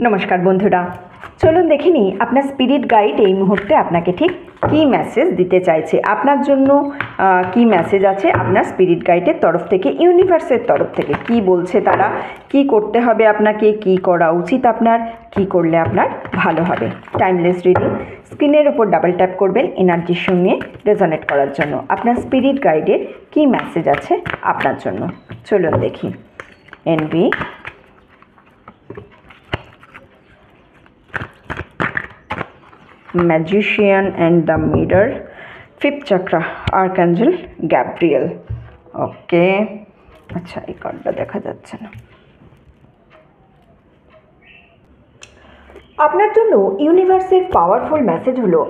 নমস্কার বন্ধুরা, চলুন দেখে নিই আপনার স্পিরিট গাইড এই মুহূর্তে আপনাকে ঠিক কী মেসেজ দিতে চাইছে, আপনার জন্য কী মেসেজ আছে আপনার স্পিরিট গাইডের তরফ থেকে, ইউনিভার্সের তরফ থেকে কী বলছে তারা, কি করতে হবে আপনাকে, কি করা উচিত আপনার, কি করলে আপনার ভালো হবে। টাইমলেস রিডিং, স্ক্রিনের উপর ডাবল ট্যাপ করবেন এনার্জির সঙ্গে রেজনেট করার জন্য আপনার স্পিরিট গাইডের কী মেসেজ আছে আপনার জন্য। চলুন দেখি। Envy, Magician and the Mirror, Fifth Chakra, Archangel Gabriel। Okay, আচ্ছা এই কার্ডটা দেখা যাচ্ছে না। আপনার জন্য ইউনিভার্সের পাওয়ারফুল মেসেজ হলো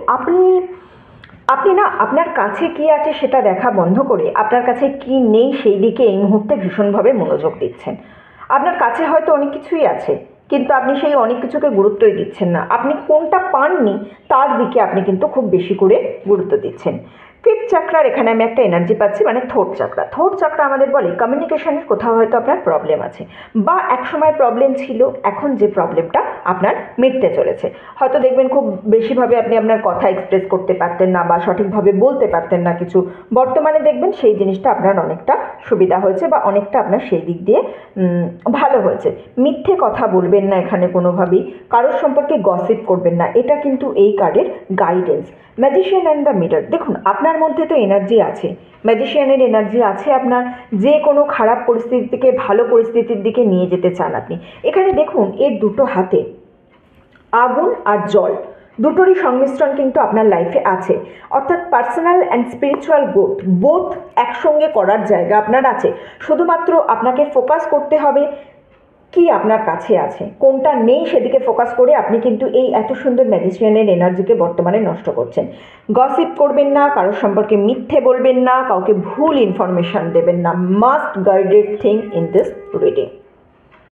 আপনি না আপনার কাছে কি আছে সেটা দেখা বন্ধ করে আপনার কাছে কি নেই সেই দিকে এই মুহূর্তে ভীষণভাবে মনোযোগ দিচ্ছেন। আপনার কাছে হয়তো অনেক কিছুই আছে, কিন্তু আপনি সেই অনেক কিছুকে গুরুত্বই দিচ্ছেন না। আপনি কোনটা পাননি তার দিকে আপনি কিন্তু খুব বেশি করে গুরুত্ব দিচ্ছেন। ফিফথ চাকরার এখানে আমি একটা এনার্জি পাচ্ছি, মানে থোর্ড চাকরা। থোর্ড চাকরা আমাদের বলে কমিউনিকেশনের কোথাও হয়তো আপনার প্রবলেম আছে, বা একসময় প্রবলেম ছিল, এখন যে প্রবলেমটা আপনার মিটতে চলেছে। হয়তো দেখবেন খুব বেশিভাবে আপনি আপনার কথা এক্সপ্রেস করতে পারতেন না, বা সঠিকভাবে বলতে পারতেন না কিছু, বর্তমানে দেখবেন সেই জিনিসটা আপনার অনেকটা সুবিধা হয়েছে, বা অনেকটা আপনার সেই দিক দিয়ে ভালো হয়েছে। মিথ্যে কথা বলবেন না এখানে কোনোভাবেই, কারোর সম্পর্কে গসিপ করবেন না, এটা কিন্তু এই কার্ডের guidance. Magician and the mirror, দেখুন আপনার মধ্যে তো এনার্জি আছে, ম্যাজিশিয়ানের এনার্জি আছে আপনার, যে কোনো খারাপ পরিস্থিতি থেকে ভালো পরিস্থিতির দিকে নিয়ে যেতে চান আপনি। এখানে দেখুন এর দুটো হাতে আগুন আর জল দুটোরই সংমিশ্রণ কিন্তু আপনার লাইফে আছে, অর্থাৎ পার্সোনাল অ্যান্ড স্পিরিচুয়াল বোথ একসঙ্গে করার জায়গা আপনার আছে। শুধুমাত্র আপনাকে ফোকাস করতে হবে কি আপনার কাছে আছে, কোনটা নেই সেদিকে ফোকাস করে আপনি কিন্তু এই এত সুন্দর ম্যাজিশিয়ানের এনার্জিকে বর্তমানে নষ্ট করছেন। গসিপ করবেন না, কারোর সম্পর্কে মিথ্যে বলবেন না, কাউকে ভুল ইনফরমেশান দেবেন না। Must guided thing in this reading.